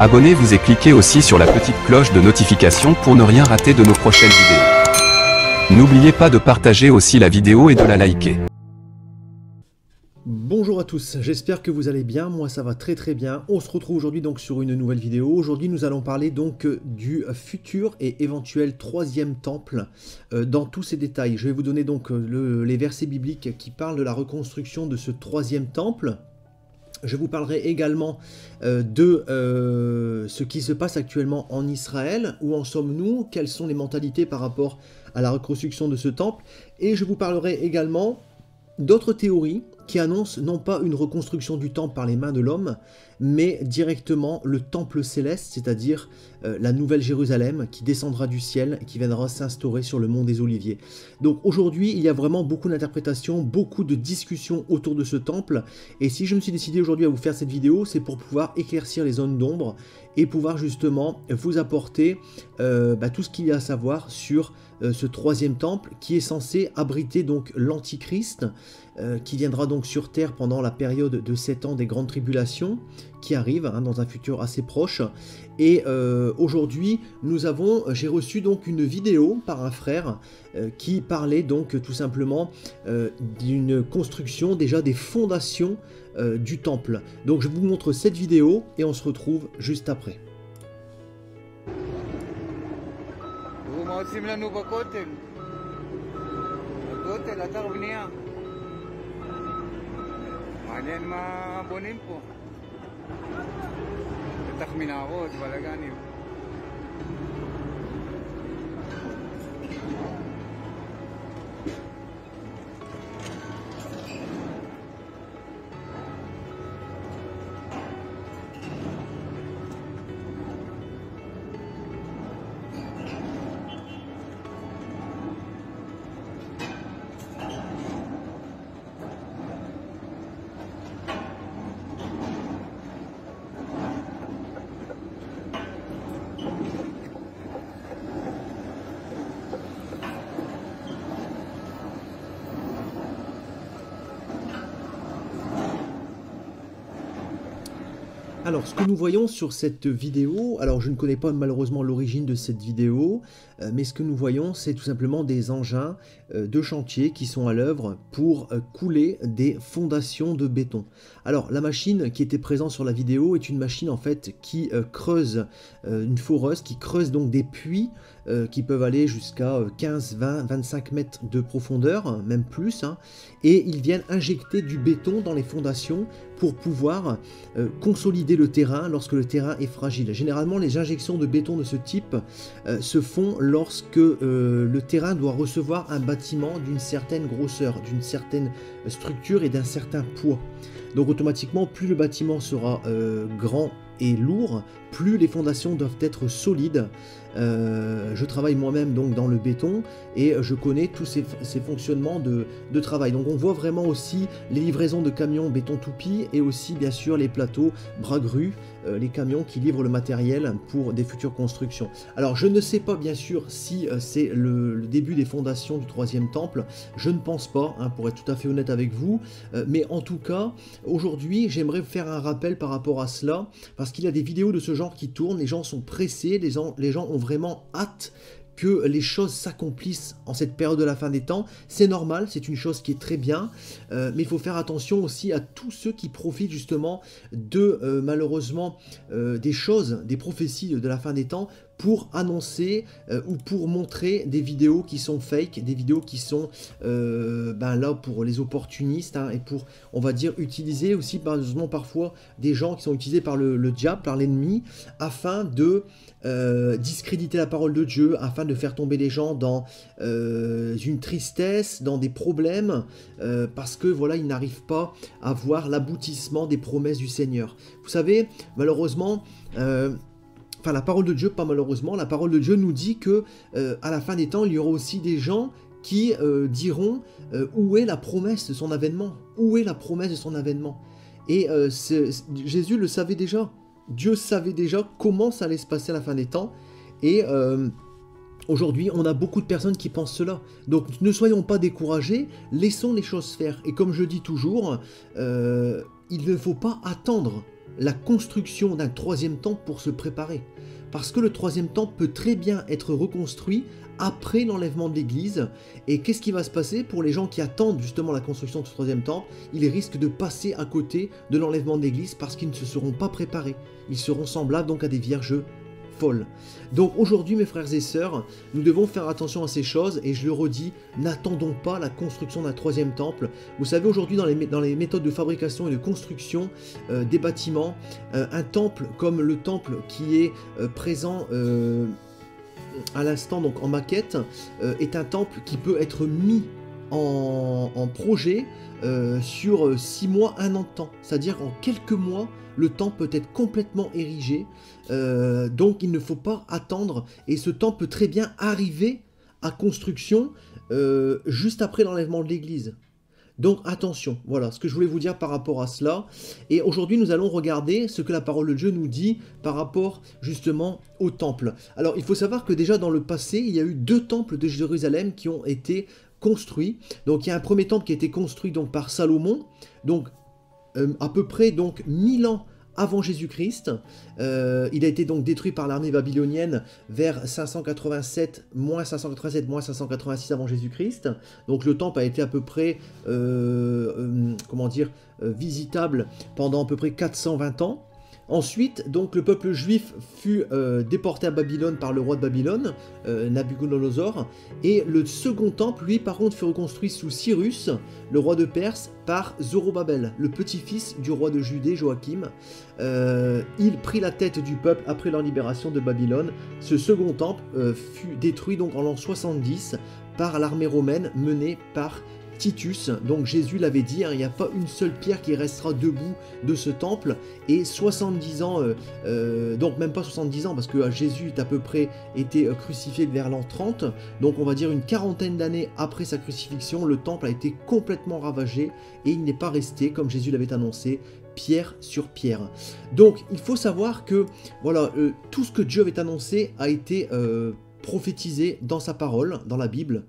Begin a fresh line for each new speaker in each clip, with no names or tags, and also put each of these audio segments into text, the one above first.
Abonnez-vous et cliquez aussi sur la petite cloche de notification pour ne rien rater de nos prochaines vidéos. N'oubliez pas de partager aussi la vidéo et de la liker.
Bonjour à tous, j'espère que vous allez bien, moi ça va très bien. On se retrouve aujourd'hui donc sur une nouvelle vidéo. Aujourd'hui nous allons parler donc du futur et éventuel troisième temple dans tous ses détails. Je vais vous donner donc les versets bibliques qui parlent de la reconstruction de ce troisième temple. Je vous parlerai également de ce qui se passe actuellement en Israël, où en sommes-nous, quelles sont les mentalités par rapport à la reconstruction de ce temple, et je vous parlerai également d'autres théories qui annoncent non pas une reconstruction du temple par les mains de l'homme, mais directement le temple céleste, c'est-à-dire la nouvelle Jérusalem qui descendra du ciel et qui viendra s'instaurer sur le mont des Oliviers. Donc aujourd'hui, il y a vraiment beaucoup d'interprétations, beaucoup de discussions autour de ce temple, et si je me suis décidé aujourd'hui à vous faire cette vidéo, c'est pour pouvoir éclaircir les zones d'ombre et pouvoir justement vous apporter tout ce qu'il y a à savoir sur ce troisième temple qui est censé abriter donc l'Antichrist, qui viendra donc sur Terre pendant la période de 7 ans des grandes tribulations qui arrivent dans un futur assez proche. Et aujourd'hui, j'ai reçu donc une vidéo par un frère qui parlait donc tout simplement d'une construction, déjà des fondations du temple. Donc je vous montre cette vidéo et on se retrouve juste après.
מעניין מה בונים פה. בטח מנהרות, בלגנים.
Alors, ce que nous voyons sur cette vidéo, alors je ne connais pas malheureusement l'origine de cette vidéo, mais ce que nous voyons, c'est tout simplement des engins de chantier qui sont à l'œuvre pour couler des fondations de béton. Alors, la machine qui était présente sur la vidéo est une machine en fait qui creuse, une foreuse, qui creuse donc des puits qui peuvent aller jusqu'à 15, 20, 25 mètres de profondeur, même plus, et ils viennent injecter du béton dans les fondations pour pouvoir consolider le terrain lorsque le terrain est fragile. Généralement, les injections de béton de ce type se font lorsque le terrain doit recevoir un bâtiment d'une certaine grosseur, d'une certaine structure et d'un certain poids. Donc automatiquement, plus le bâtiment sera grand et lourd, plus les fondations doivent être solides. Je travaille moi-même donc dans le béton et je connais tous ces fonctionnements de travail. Donc on voit vraiment aussi les livraisons de camions béton toupie et aussi bien sûr les plateaux bras grus, les camions qui livrent le matériel pour des futures constructions. Alors je ne sais pas bien sûr si c'est le début des fondations du troisième temple, je ne pense pas, pour être tout à fait honnête avec vous, mais en tout cas aujourd'hui j'aimerais faire un rappel par rapport à cela, parce qu'il y a des vidéos de ce genre qui tournent, les gens sont pressés, les gens ont vraiment hâte que les choses s'accomplissent en cette période de la fin des temps. C'est normal, c'est une chose qui est très bien, mais il faut faire attention aussi à tous ceux qui profitent justement de, malheureusement, des choses, des prophéties de la fin des temps pour annoncer ou pour montrer des vidéos qui sont fake, des vidéos qui sont là pour les opportunistes et pour, on va dire, utiliser aussi malheureusement parfois des gens qui sont utilisés par le diable, par l'ennemi, afin de discréditer la parole de Dieu, afin de faire tomber les gens dans une tristesse, dans des problèmes, parce que voilà, ils n'arrivent pas à voir l'aboutissement des promesses du Seigneur. Vous savez, malheureusement, la parole de Dieu, pas malheureusement, la parole de Dieu nous dit que à la fin des temps, il y aura aussi des gens qui diront où est la promesse de son avènement, où est la promesse de son avènement. Et Jésus le savait déjà, Dieu savait déjà comment ça allait se passer à la fin des temps, et aujourd'hui, on a beaucoup de personnes qui pensent cela. Donc ne soyons pas découragés, laissons les choses faire. Et comme je dis toujours, il ne faut pas attendre la construction d'un troisième temple pour se préparer. Parce que le troisième temple peut très bien être reconstruit après l'enlèvement de l'église. Et qu'est-ce qui va se passer pour les gens qui attendent justement la construction de ce troisième temple? Ils risquent de passer à côté de l'enlèvement de l'église parce qu'ils ne se seront pas préparés. Ils seront semblables donc à des vierges folles. Donc aujourd'hui, mes frères et sœurs, nous devons faire attention à ces choses, et je le redis, n'attendons pas la construction d'un troisième temple. Vous savez, aujourd'hui, dans les méthodes de fabrication et de construction des bâtiments, un temple comme le temple qui est présent à l'instant, donc en maquette, est un temple qui peut être mis en projet sur 6 mois, 1 an de temps. C'est-à-dire en quelques mois, le temple peut être complètement érigé. Donc il ne faut pas attendre. Et ce temple peut très bien arriver à construction juste après l'enlèvement de l'église. Donc attention, voilà ce que je voulais vous dire par rapport à cela. Et aujourd'hui, nous allons regarder ce que la parole de Dieu nous dit par rapport justement au temple. Alors il faut savoir que déjà dans le passé, il y a eu 2 temples de Jérusalem qui ont été construits. Donc il y a un premier temple qui a été construit donc par Salomon, donc à peu près donc 1000 ans avant Jésus-Christ. Il a été donc détruit par l'armée babylonienne vers 587, moins 586 avant Jésus-Christ. Donc le temple a été à peu près, visitable pendant à peu près 420 ans. Ensuite, donc, le peuple juif fut déporté à Babylone par le roi de Babylone, Nabuchodonosor, et le second temple, lui, par contre, fut reconstruit sous Cyrus, le roi de Perse, par Zorobabel, le petit-fils du roi de Judée, Joachim. Il prit la tête du peuple après leur libération de Babylone. Ce second temple fut détruit donc en l'an 70 par l'armée romaine menée par Titus. Donc Jésus l'avait dit, il n'y a pas une seule pierre qui restera debout de ce temple. Et 70 ans, donc même pas 70 ans, parce que Jésus est à peu près été crucifié vers l'an 30, donc on va dire une quarantaine d'années après sa crucifixion, le temple a été complètement ravagé et il n'est pas resté, comme Jésus l'avait annoncé, pierre sur pierre. Donc il faut savoir que voilà, tout ce que Dieu avait annoncé a été prophétisé dans sa parole, dans la Bible.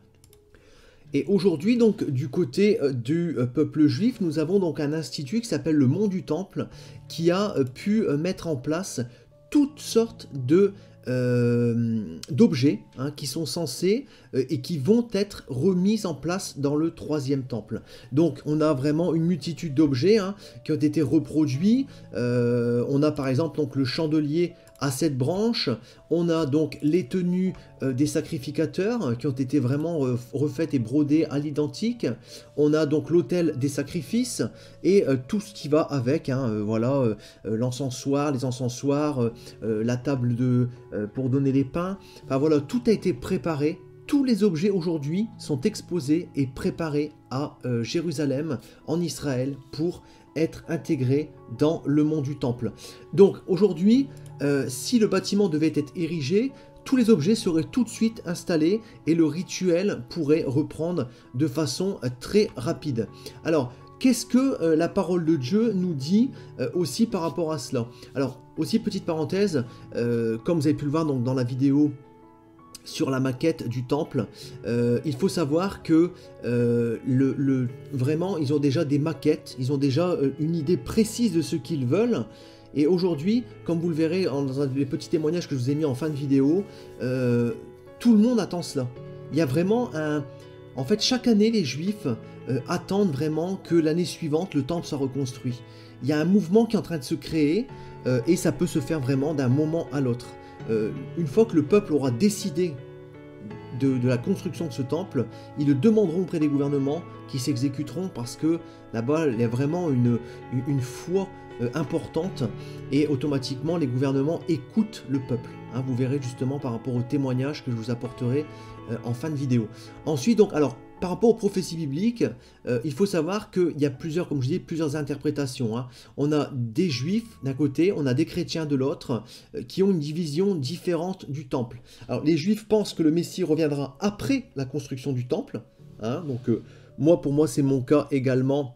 Et aujourd'hui, donc, du côté du peuple juif, nous avons donc un institut qui s'appelle le Mont du Temple, qui a pu mettre en place toutes sortes d'objets qui sont censés et qui vont être remis en place dans le troisième temple. Donc on a vraiment une multitude d'objets qui ont été reproduits. On a par exemple donc le chandelier à 7 branches, on a donc les tenues des sacrificateurs qui ont été vraiment refaites et brodées à l'identique. On a donc l'autel des sacrifices et tout ce qui va avec, voilà, l'encensoir, les encensoirs, la table pour donner les pains. Enfin voilà, tout a été préparé. Tous les objets aujourd'hui sont exposés et préparés à Jérusalem, en Israël, pour être intégrés dans le mont du Temple. Donc aujourd'hui, si le bâtiment devait être érigé, tous les objets seraient tout de suite installés et le rituel pourrait reprendre de façon très rapide. Alors, qu'est-ce que la parole de Dieu nous dit aussi par rapport à cela? Alors, aussi petite parenthèse, comme vous avez pu le voir donc, dans la vidéo sur la maquette du temple, il faut savoir que vraiment, ils ont déjà des maquettes, ils ont déjà une idée précise de ce qu'ils veulent. Et aujourd'hui, comme vous le verrez dans les petits témoignages que je vous ai mis en fin de vidéo, tout le monde attend cela. Il y a vraiment un... En fait, chaque année, les Juifs attendent vraiment que l'année suivante, le temple soit reconstruit. Il y a un mouvement qui est en train de se créer et ça peut se faire vraiment d'un moment à l'autre. Une fois que le peuple aura décidé de la construction de ce temple, ils le demanderont auprès des gouvernements qui s'exécuteront parce que là-bas, il y a vraiment une foi importante et automatiquement les gouvernements écoutent le peuple. Vous verrez justement par rapport au témoignage que je vous apporterai en fin de vidéo. Ensuite, donc, alors, par rapport aux prophéties bibliques, il faut savoir qu'il y a plusieurs, comme je dis, plusieurs interprétations. On a des juifs d'un côté, on a des chrétiens de l'autre, qui ont une division différente du temple. Alors les juifs pensent que le Messie reviendra après la construction du temple. Donc pour moi c'est mon cas également,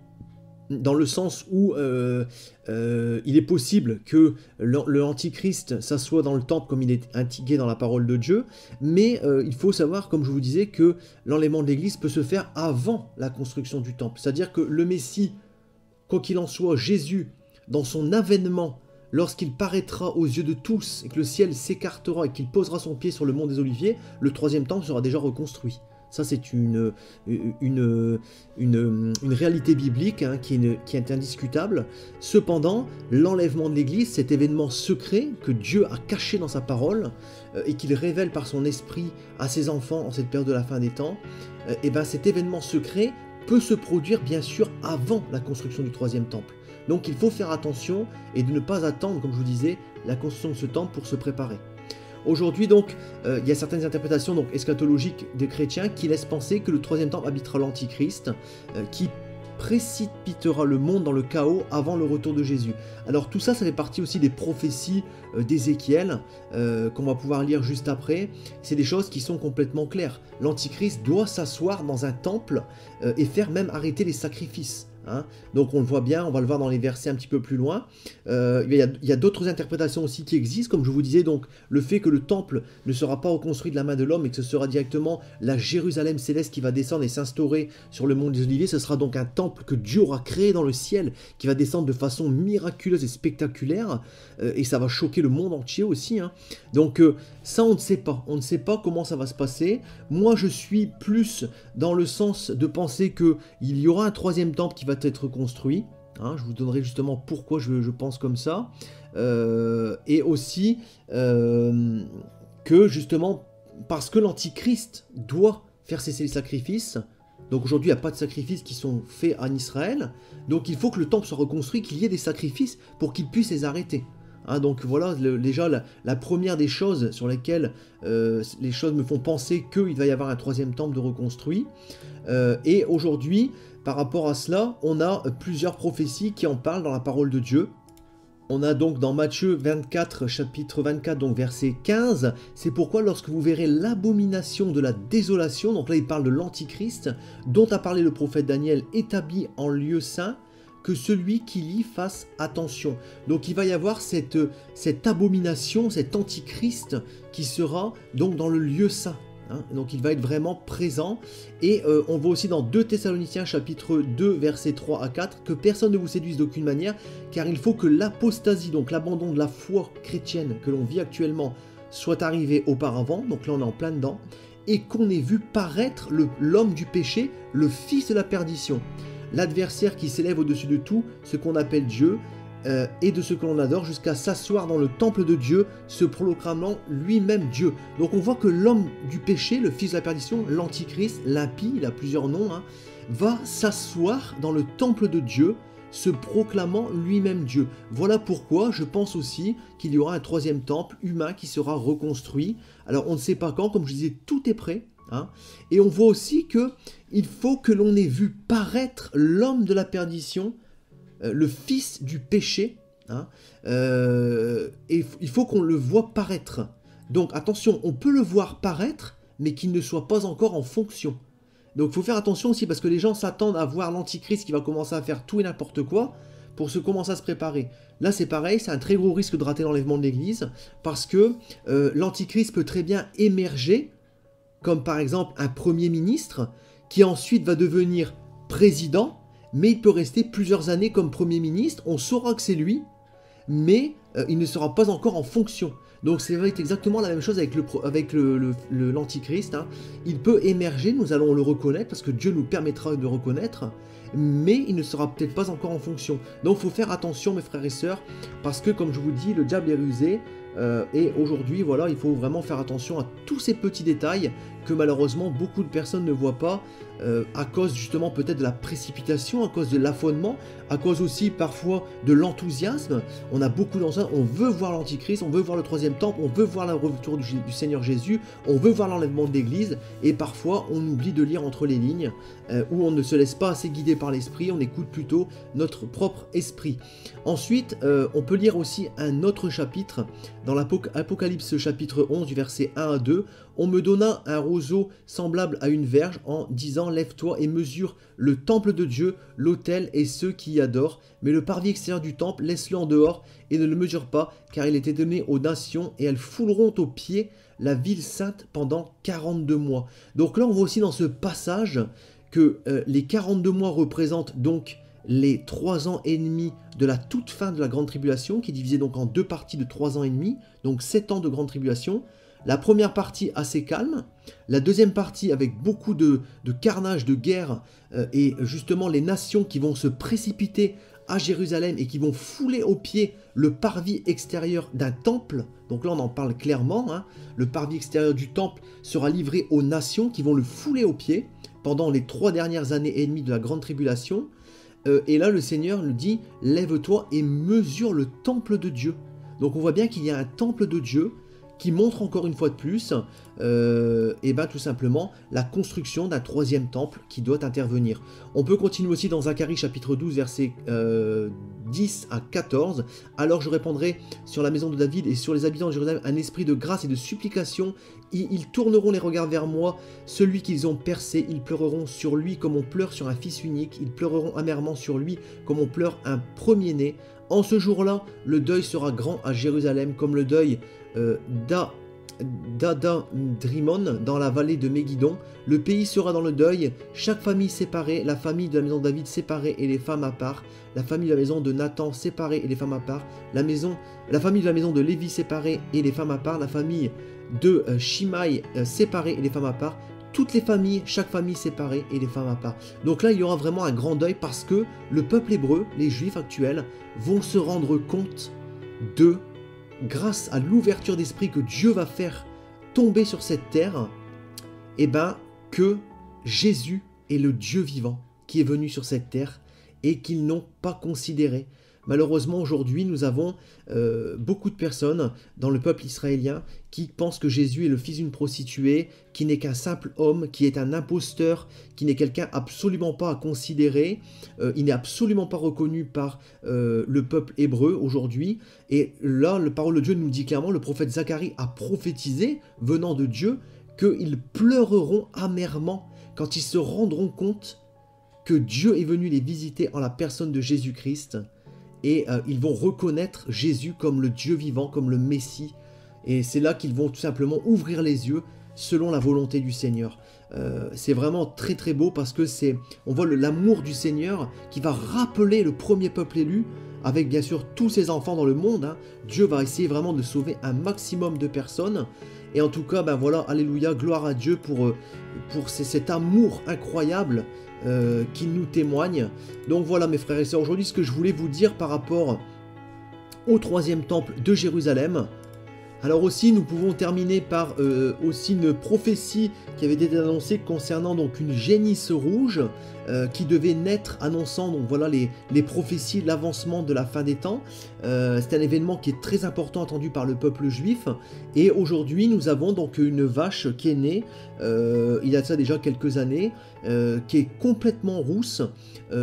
dans le sens où il est possible que le Antichrist s'assoie dans le temple comme il est indiqué dans la parole de Dieu, mais il faut savoir, comme je vous disais, que l'enlèvement de l'Église peut se faire avant la construction du temple. C'est-à-dire que le Messie, quoi qu'il en soit, Jésus, dans son avènement lorsqu'il paraîtra aux yeux de tous et que le ciel s'écartera et qu'il posera son pied sur le mont des Oliviers, le troisième temple sera déjà reconstruit. Ça, c'est une réalité biblique hein, qui est indiscutable. Cependant, l'enlèvement de l'Église, cet événement secret que Dieu a caché dans sa parole et qu'il révèle par son esprit à ses enfants en cette période de la fin des temps, et ben cet événement secret peut se produire bien sûr avant la construction du troisième temple. Donc il faut faire attention et de ne pas attendre, comme je vous disais, la construction de ce temple pour se préparer. Aujourd'hui donc, il y a certaines interprétations donc, eschatologiques des chrétiens qui laissent penser que le troisième temple habitera l'Antichrist, qui précipitera le monde dans le chaos avant le retour de Jésus. Alors tout ça, ça fait partie aussi des prophéties d'Ézéchiel, qu'on va pouvoir lire juste après. C'est des choses qui sont complètement claires. L'Antichrist doit s'asseoir dans un temple et faire même arrêter les sacrifices. Hein. Donc on le voit bien, on va le voir dans les versets un petit peu plus loin. Il y a d'autres interprétations aussi qui existent, comme je vous disais, donc le fait que le temple ne sera pas reconstruit de la main de l'homme et que ce sera directement la Jérusalem céleste qui va descendre et s'instaurer sur le mont des Oliviers. Ce sera donc un temple que Dieu aura créé dans le ciel, qui va descendre de façon miraculeuse et spectaculaire, et ça va choquer le monde entier aussi. Hein. Donc ça on ne sait pas, comment ça va se passer. Moi je suis plus dans le sens de penser qu'il y aura un troisième temple qui va être construit. Hein, je vous donnerai justement pourquoi je pense comme ça. Et aussi que justement, parce que l'Antichrist doit faire cesser les sacrifices, donc aujourd'hui il n'y a pas de sacrifices qui sont faits en Israël, donc il faut que le temple soit reconstruit, qu'il y ait des sacrifices pour qu'il puisse les arrêter. Hein, donc voilà déjà la première des choses sur lesquelles les choses me font penser qu'il va y avoir un troisième temple de reconstruit. Et aujourd'hui, par rapport à cela, on a plusieurs prophéties qui en parlent dans la parole de Dieu. On a donc dans Matthieu 24, chapitre 24, donc verset 15, c'est pourquoi lorsque vous verrez l'abomination de la désolation, donc là il parle de l'Antichrist, dont a parlé le prophète Daniel, établi en lieu saint, que celui qui lit fasse attention. Donc il va y avoir cette abomination, cet Antichrist qui sera donc dans le lieu saint. Hein, donc il va être vraiment présent. Et on voit aussi dans 2 Thessaloniciens chapitre 2 versets 3 à 4 que personne ne vous séduise d'aucune manière, car il faut que l'apostasie, donc l'abandon de la foi chrétienne que l'on vit actuellement, soit arrivé auparavant, donc là on est en plein dedans, et qu'on ait vu paraître l'homme du péché, le fils de la perdition, l'adversaire qui s'élève au-dessus de tout ce qu'on appelle Dieu, et de ce que l'on adore, jusqu'à s'asseoir dans le temple de Dieu, se proclamant lui-même Dieu. Donc on voit que l'homme du péché, le fils de la perdition, l'Antichrist, l'impie, il a plusieurs noms, hein, va s'asseoir dans le temple de Dieu, se proclamant lui-même Dieu. Voilà pourquoi je pense aussi qu'il y aura un troisième temple humain qui sera reconstruit. Alors on ne sait pas quand, comme je disais, tout est prêt. Hein, et on voit aussi qu'il faut que l'on ait vu paraître l'homme de la perdition, le fils du péché, hein, et il faut qu'on le voit paraître. Donc attention, on peut le voir paraître, mais qu'il ne soit pas encore en fonction. Donc il faut faire attention aussi, parce que les gens s'attendent à voir l'Antichrist qui va commencer à faire tout et n'importe quoi, pour commencer à se préparer. Là c'est pareil, c'est un très gros risque de rater l'enlèvement de l'Église, parce que l'Antichrist peut très bien émerger, comme par exemple un premier ministre, qui ensuite va devenir président, mais il peut rester plusieurs années comme Premier ministre, on saura que c'est lui, mais il ne sera pas encore en fonction. Donc c'est exactement la même chose avec l'Antichrist. Hein. Il peut émerger, nous allons le reconnaître, parce que Dieu nous permettra de le reconnaître, mais il ne sera peut-être pas encore en fonction. Donc il faut faire attention mes frères et sœurs, parce que comme je vous dis, le diable est rusé, et aujourd'hui, voilà, il faut vraiment faire attention à tous ces petits détails que malheureusement beaucoup de personnes ne voient pas, à cause justement peut-être de la précipitation, à cause de l'affolement, à cause aussi parfois de l'enthousiasme. On a beaucoup d'enthousiasme, on veut voir l'Antichrist, on veut voir le troisième temple, on veut voir le retour du Seigneur Jésus, on veut voir l'enlèvement de l'Église, et parfois on oublie de lire entre les lignes, où on ne se laisse pas assez guider par l'esprit, on écoute plutôt notre propre esprit. Ensuite, on peut lire aussi un autre chapitre, dans l'Apocalypse chapitre 11 du verset 1 à 2, on me donna un roseau semblable à une verge en disant « Lève-toi et mesure le temple de Dieu, l'autel et ceux qui y adorent, mais le parvis extérieur du temple, laisse-le en dehors et ne le mesure pas, car il était donné aux nations et elles fouleront aux pieds la ville sainte pendant 42 mois. » Donc là, on voit aussi dans ce passage que les 42 mois représentent donc les 3 ans et demi de la toute fin de la grande tribulation, qui est divisée donc en 2 parties de 3 ans et demi, donc 7 ans de grande tribulation. La première partie assez calme, la deuxième partie avec beaucoup de carnage, de guerre, et justement les nations qui vont se précipiter à Jérusalem et qui vont fouler aux pieds le parvis extérieur d'un temple. Donc là on en parle clairement, hein. Le parvis extérieur du temple sera livré aux nations qui vont le fouler aux pieds pendant les 3 dernières années et demie de la grande tribulation. Et là le Seigneur nous dit, lève-toi et mesure le temple de Dieu. Donc on voit bien qu'il y a un temple de Dieu qui montre encore une fois de plus, et ben tout simplement la construction d'un 3e temple qui doit intervenir. On peut continuer aussi dans Zacharie chapitre 12 versets 10 à 14. Alors je répandrai sur la maison de David et sur les habitants de Jérusalem un esprit de grâce et de supplication. Ils tourneront les regards vers moi, celui qu'ils ont percé, ils pleureront sur lui comme on pleure sur un fils unique, ils pleureront amèrement sur lui comme on pleure un premier-né. En ce jour-là, le deuil sera grand à Jérusalem, comme le deuil d'Adadrimon dans la vallée de Méguidon. Le pays sera dans le deuil, chaque famille séparée, la famille de la maison de David séparée et les femmes à part, la famille de la maison de Nathan séparée et les femmes à part, la famille de la maison de Lévi séparée et les femmes à part, la famille de Shimei séparée et les femmes à part, toutes les familles, chaque famille séparée et les femmes à part. Donc là, il y aura vraiment un grand deuil parce que le peuple hébreu, les juifs actuels, vont se rendre compte de, grâce à l'ouverture d'esprit que Dieu va faire tomber sur cette terre, et ben que Jésus est le Dieu vivant qui est venu sur cette terre et qu'ils n'ont pas considéré. Malheureusement, aujourd'hui, nous avons beaucoup de personnes dans le peuple israélien qui pensent que Jésus est le fils d'une prostituée, qui n'est qu'un simple homme, qui est un imposteur, qui n'est quelqu'un absolument pas à considérer. Il n'est absolument pas reconnu par le peuple hébreu aujourd'hui. Et là, la parole de Dieu nous dit clairement, le prophète Zacharie a prophétisé, venant de Dieu, qu'ils pleureront amèrement quand ils se rendront compte que Dieu est venu les visiter en la personne de Jésus-Christ. Et ils vont reconnaître Jésus comme le Dieu vivant, comme le Messie. Et c'est là qu'ils vont tout simplement ouvrir les yeux selon la volonté du Seigneur. C'est vraiment très très beau parce que on voit l'amour du Seigneur qui va rappeler le premier peuple élu avec bien sûr tous ses enfants dans le monde. Hein. Dieu va essayer vraiment de sauver un maximum de personnes. Et en tout cas, ben voilà, alléluia, gloire à Dieu pour cet amour incroyable qui nous témoigne. Donc voilà mes frères et sœurs, aujourd'hui ce que je voulais vous dire par rapport au 3e temple de Jérusalem. Alors aussi nous pouvons terminer par aussi une prophétie qui avait été annoncée concernant donc une génisse rouge qui devait naître, annonçant donc voilà les prophéties, l'avancement de la fin des temps. C'est un événement qui est très important attendu par le peuple juif. Et aujourd'hui nous avons donc une vache qui est née, il y a de ça déjà quelques années, qui est complètement rousse.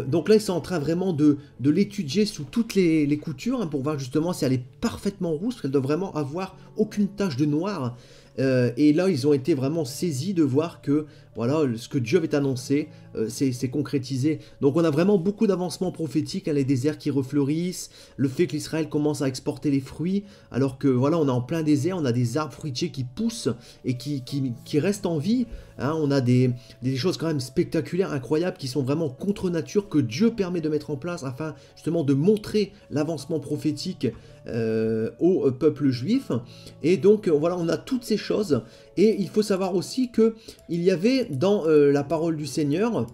Donc là ils sont en train vraiment de l'étudier sous toutes les coutures hein, pour voir justement si elle est parfaitement rousse, parce qu'elle doit vraiment avoir aucune tache de noir. Et là ils ont été vraiment saisis de voir que voilà, ce que Dieu avait annoncé c'est concrétisé. Donc on a vraiment beaucoup d'avancements prophétiques, hein, les déserts qui refleurissent, le fait que l'Israël commence à exporter les fruits, alors que voilà on est en plein désert, on a des arbres fruitiers qui poussent et qui restent en vie. Hein, on a des choses quand même spectaculaires, incroyables, qui sont vraiment contre nature, que Dieu permet de mettre en place afin justement de montrer l'avancement prophétique au peuple juif. Et donc voilà, on a toutes ces choses. Et il faut savoir aussi que il y avait dans la parole du Seigneur,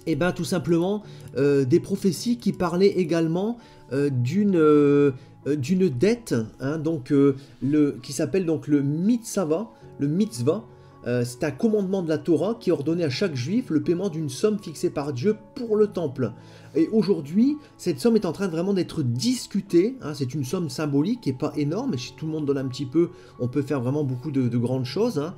et ben tout simplement des prophéties qui parlaient également d'une dette, hein, donc qui s'appelle donc le mitzvah, c'est un commandement de la Torah qui ordonnait à chaque juif le paiement d'une somme fixée par Dieu pour le temple. Et aujourd'hui, cette somme est en train de vraiment d'être discutée. Hein, c'est une somme symbolique qui n'est pas énorme, mais si tout le monde donne un petit peu, on peut faire vraiment beaucoup de grandes choses. Hein.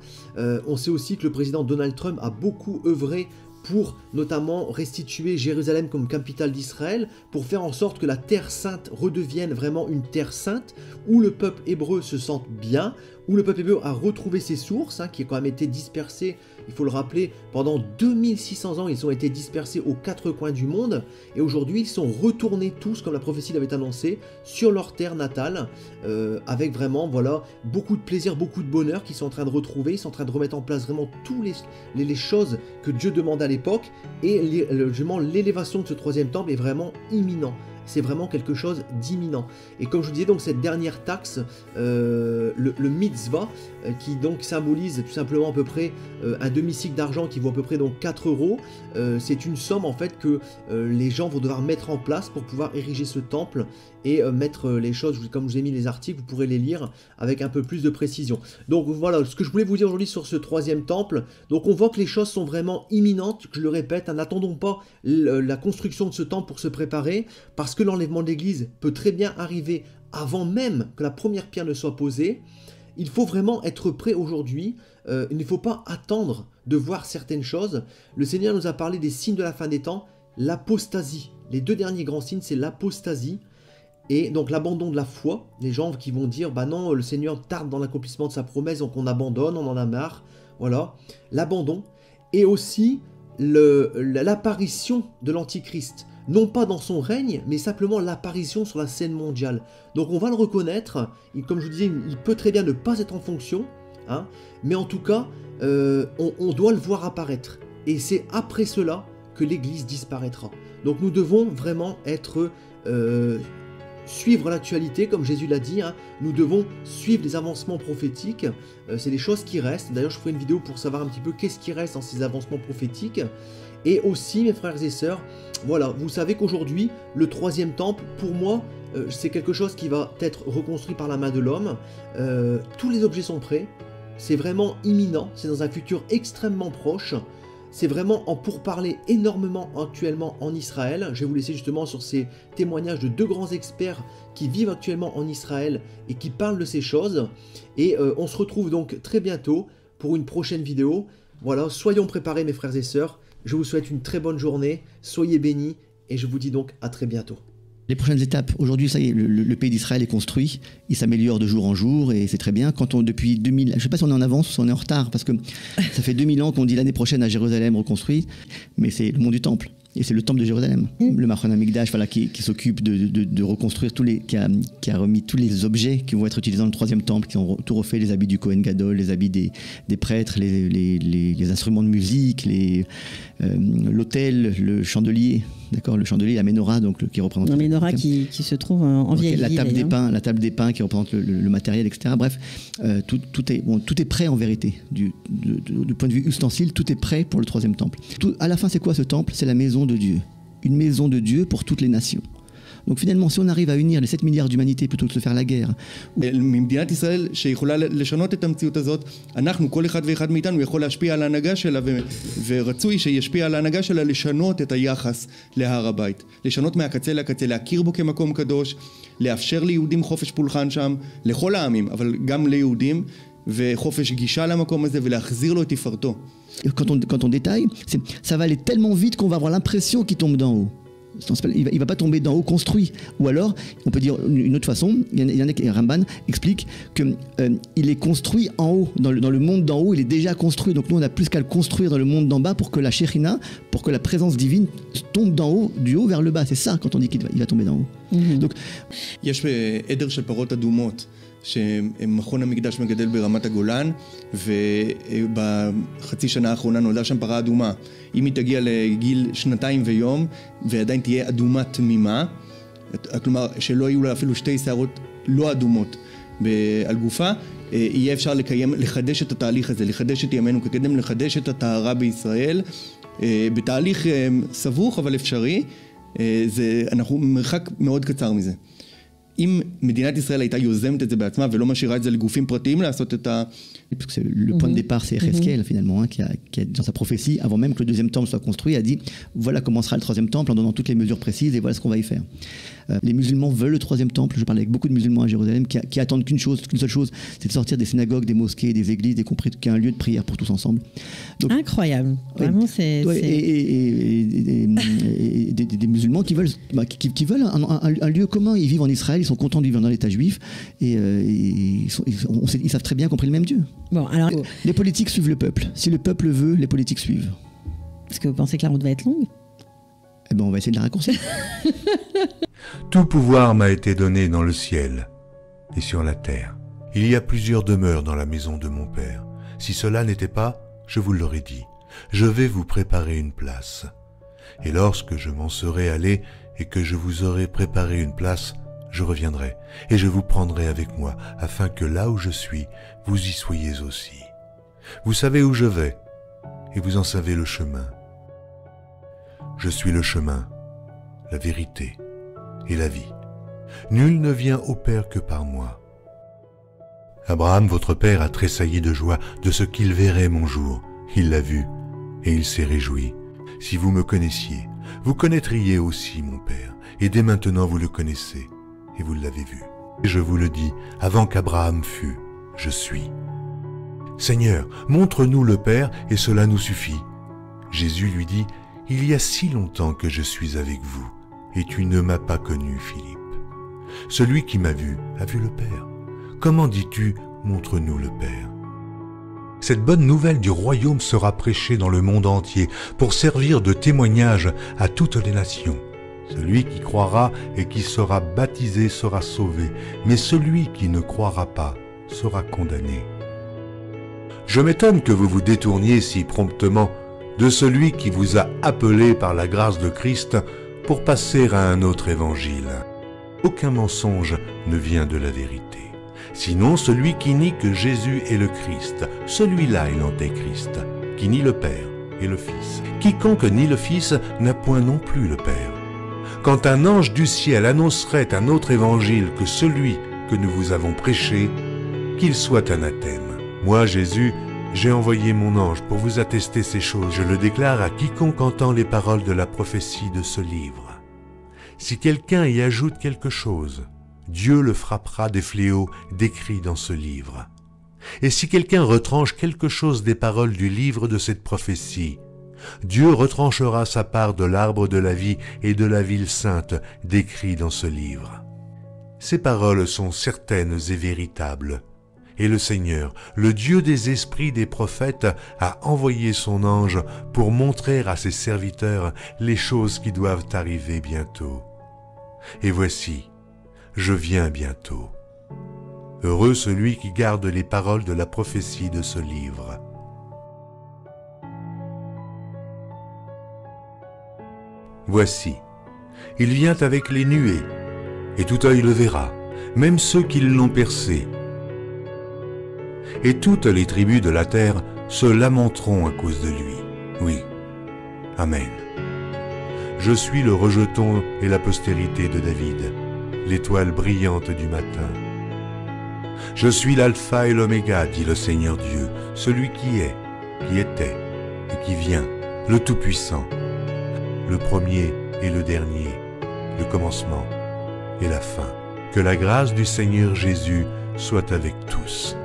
On sait aussi que le président Donald Trump a beaucoup œuvré pour notamment restituer Jérusalem comme capitale d'Israël, pour faire en sorte que la terre sainte redevienne vraiment une terre sainte, où le peuple hébreu se sente bien, où le peuple hébreu a retrouvé ses sources, hein, qui ont quand même été dispersées, il faut le rappeler, pendant 2600 ans, ils ont été dispersés aux quatre coins du monde, et aujourd'hui, ils sont retournés tous, comme la prophétie l'avait annoncé, sur leur terre natale, avec vraiment, voilà, beaucoup de plaisir, beaucoup de bonheur qu'ils sont en train de retrouver, ils sont en train de remettre en place vraiment toutes les choses que Dieu demandait à l'époque, et l'élévation de ce troisième temple est vraiment imminent. C'est vraiment quelque chose d'imminent. Et comme je vous disais, donc cette dernière taxe, le mitzvah, qui donc symbolise tout simplement à peu près un demi-cycle d'argent qui vaut à peu près donc 4 euros, c'est une somme en fait que les gens vont devoir mettre en place pour pouvoir ériger ce temple et mettre les choses, comme je vous ai mis les articles, vous pourrez les lire avec un peu plus de précision. Donc voilà ce que je voulais vous dire aujourd'hui sur ce troisième temple. Donc on voit que les choses sont vraiment imminentes, je le répète, hein, n'attendons pas la construction de ce temple pour se préparer, parce que l'enlèvement de l'église peut très bien arriver avant même que la première pierre ne soit posée. Il faut vraiment être prêt aujourd'hui, il ne faut pas attendre de voir certaines choses. Le Seigneur nous a parlé des signes de la fin des temps, l'apostasie. Les deux derniers grands signes, c'est l'apostasie et donc l'abandon de la foi. Les gens qui vont dire, bah non, le Seigneur tarde dans l'accomplissement de sa promesse, donc on abandonne, on en a marre. Voilà, l'abandon. Et aussi l'apparition de l'Antichrist. Non pas dans son règne, mais simplement l'apparition sur la scène mondiale. Donc on va le reconnaître, comme je vous disais, il peut très bien ne pas être en fonction, hein, mais en tout cas, on doit le voir apparaître. Et c'est après cela que l'Église disparaîtra. Donc nous devons vraiment suivre l'actualité, comme Jésus l'a dit, hein, nous devons suivre les avancements prophétiques, c'est des choses qui restent. D'ailleurs, je ferai une vidéo pour savoir un petit peu qu'est-ce qui reste dans ces avancements prophétiques. Et aussi, mes frères et sœurs, voilà, vous savez qu'aujourd'hui, le troisième temple, pour moi, c'est quelque chose qui va être reconstruit par la main de l'homme. Tous les objets sont prêts, c'est vraiment imminent, c'est dans un futur extrêmement proche. C'est vraiment en pourparler énormément actuellement en Israël. Je vais vous laisser justement sur ces témoignages de deux grands experts qui vivent actuellement en Israël et qui parlent de ces choses. Et on se retrouve donc très bientôt pour une prochaine vidéo. Voilà, soyons préparés mes frères et sœurs. Je vous souhaite une très bonne journée, soyez bénis et je vous dis donc à très bientôt.
Les prochaines étapes, aujourd'hui, ça y est, le pays d'Israël est construit, il s'améliore de jour en jour et c'est très bien. Depuis 2000, je ne sais pas si on est en avance ou si on est en retard, parce que ça fait 2000 ans qu'on dit l'année prochaine à Jérusalem reconstruit, mais c'est le mont du temple. Et c'est le temple de Jérusalem, le Machon Hamikdash, voilà, qui s'occupe de reconstruire qui a remis tous les objets qui vont être utilisés dans le troisième temple, qui ont tout refait, les habits du Kohen Gadol, les habits des prêtres, les instruments de musique, l'autel, le chandelier, d'accord, le chandelier, la menorah, donc qui représente
la menorah qui se trouve en vieille
la table des pains, qui représente le matériel, etc. Bref, tout est prêt en vérité, du point de vue ustensile, tout est prêt pour le troisième temple. À la fin, c'est quoi ce temple? C'est la maison de Dieu, une maison de Dieu pour toutes les nations. Donc finalement, si on arrive à unir les 7 milliards d'humanité plutôt que de se faire la guerre...
ממדינת ישראל שיכולה לשנות את המציאות הזאת, אנחנו, כל אחד ואחד מאיתנו יכול להשפיע על ההנהגה שלה, ורצוי שישפיע על ההנהגה שלה לשנות את היחס להר הבית. לשנות מהקצה לקצה, להכיר בו כמקום קדוש, לאפשר ליהודים חופש פולחן שם, לכל העמים, אבל גם ליהודים, וחופש גישה למקום הזה, ולהחזיר לו את תפארתו.
Quand on détaille, ça va aller tellement vite qu'on va avoir l'impression qu'il tombe d'en haut. Il ne va pas tomber d'en haut construit. Ou alors, on peut dire une autre façon, il y en a qui, Ramban explique qu'il est construit en haut, dans le monde d'en haut, il est déjà construit. Donc nous, on n'a plus qu'à le construire dans le monde d'en bas pour que la Shekhinah, pour que la présence divine tombe d'en haut, du haut vers le bas. C'est ça quand on dit qu'il va tomber d'en haut. Donc,
יש עדר של פרות אדומות שמכון המקדש מגדל ברמת הגולן, ובחצי שנה האחרונה נולדה שם פרה אדומה. אם היא תגיע לגיל 2 ויום ועדיין תהיה אדומה תמימה, כלומר שלא יהיו לה אפילו 2 שערות לא אדומות על גופה, יהיה אפשר לחדש את התהליך הזה, לחדש את ימינו כקדם, לחדש את הטהרה בישראל, בתהליך סבוך אבל אפשרי. אנחנו מרחק מאוד קצר מזה. אם מדינת ישראל הייתה יוזמת את זה בעצמה ולא משאירה את זה לגופים פרטיים לעשות את ה...
Le point de départ, c'est Ezekiel finalement, hein, qui a, dans sa prophétie, avant même que le deuxième temple soit construit, a dit voilà comment sera le troisième temple en donnant toutes les mesures précises et voilà ce qu'on va y faire. Les musulmans veulent le troisième temple. Je parlais avec beaucoup de musulmans à Jérusalem qui attendent qu'une seule chose, c'est de sortir des synagogues, des mosquées, des églises, qu'il y ait un lieu de prière pour tous ensemble. Donc,
incroyable, vraiment c'est...
Et des musulmans qui veulent un lieu commun. Ils vivent en Israël, ils sont contents de vivre dans l'État juif et ils savent très bien qu'on prie le même Dieu.
Bon, alors,
Les politiques suivent le peuple. Si le peuple veut, les politiques suivent.
est-ce que vous pensez que la route va être longue?
Eh ben, on va essayer de la raccourcir.
Tout pouvoir m'a été donné dans le ciel et sur la terre. Il y a plusieurs demeures dans la maison de mon Père. Si cela n'était pas, je vous l'aurais dit. Je vais vous préparer une place. Et lorsque je m'en serai allé et que je vous aurai préparé une place, je reviendrai et je vous prendrai avec moi, afin que là où je suis, vous y soyez aussi. Vous savez où je vais et vous en savez le chemin. Je suis le chemin, la vérité et la vie. Nul ne vient au Père que par moi. Abraham, votre père, a tressailli de joie de ce qu'il verrait mon jour. Il l'a vu et il s'est réjoui. Si vous me connaissiez, vous connaîtriez aussi mon Père, et dès maintenant vous le connaissez, et vous l'avez vu. Et je vous le dis, avant qu'Abraham fût, je suis. Seigneur, montre-nous le Père, et cela nous suffit. Jésus lui dit, il y a si longtemps que je suis avec vous, et tu ne m'as pas connu, Philippe. Celui qui m'a vu a vu le Père. Comment dis-tu, montre-nous le Père? Cette bonne nouvelle du royaume sera prêchée dans le monde entier pour servir de témoignage à toutes les nations. Celui qui croira et qui sera baptisé sera sauvé, mais celui qui ne croira pas sera condamné. Je m'étonne que vous vous détourniez si promptement de celui qui vous a appelé par la grâce de Christ pour passer à un autre évangile. Aucun mensonge ne vient de la vérité. Sinon celui qui nie que Jésus est le Christ, celui-là est l'antéchrist, qui nie le Père et le Fils. Quiconque nie le Fils n'a point non plus le Père. Quand un ange du ciel annoncerait un autre évangile que celui que nous vous avons prêché, qu'il soit anathème. Moi, Jésus, j'ai envoyé mon ange pour vous attester ces choses. Je le déclare à quiconque entend les paroles de la prophétie de ce livre. Si quelqu'un y ajoute quelque chose, Dieu le frappera des fléaux décrits dans ce livre. Et si quelqu'un retranche quelque chose des paroles du livre de cette prophétie, Dieu retranchera sa part de l'arbre de la vie et de la ville sainte décrits dans ce livre. Ces paroles sont certaines et véritables. Et le Seigneur, le Dieu des esprits des prophètes, a envoyé son ange pour montrer à ses serviteurs les choses qui doivent arriver bientôt. Et voici, je viens bientôt. Heureux celui qui garde les paroles de la prophétie de ce livre. Voici, il vient avec les nuées, et tout œil le verra, même ceux qui l'ont percé. Et toutes les tribus de la terre se lamenteront à cause de lui. Oui, Amen. Je suis le rejeton et la postérité de David, l'étoile brillante du matin. Je suis l'alpha et l'oméga, dit le Seigneur Dieu, celui qui est, qui était et qui vient, le Tout-Puissant, le premier et le dernier, le commencement et la fin. Que la grâce du Seigneur Jésus soit avec tous.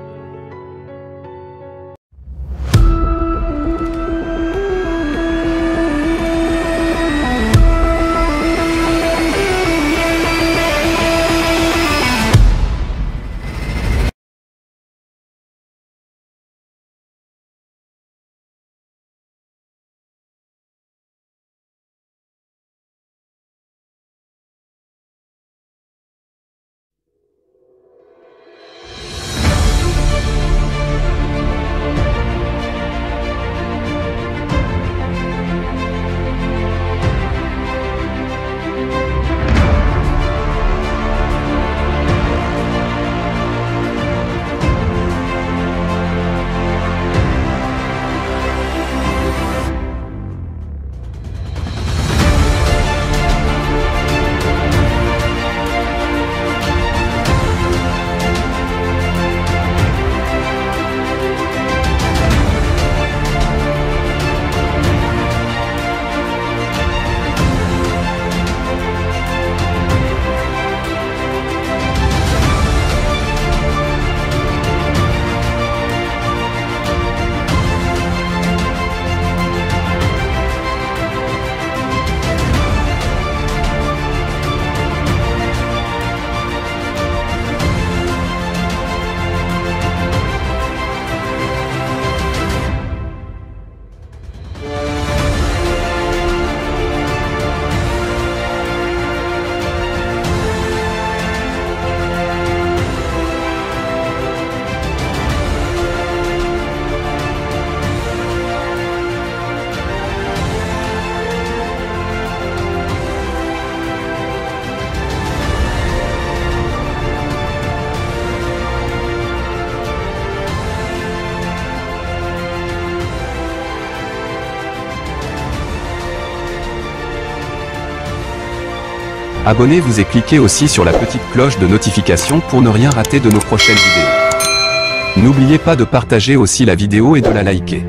Abonnez-vous et cliquez aussi sur la petite cloche de notification pour ne rien rater de nos prochaines vidéos. N'oubliez pas de partager aussi la vidéo et de la liker.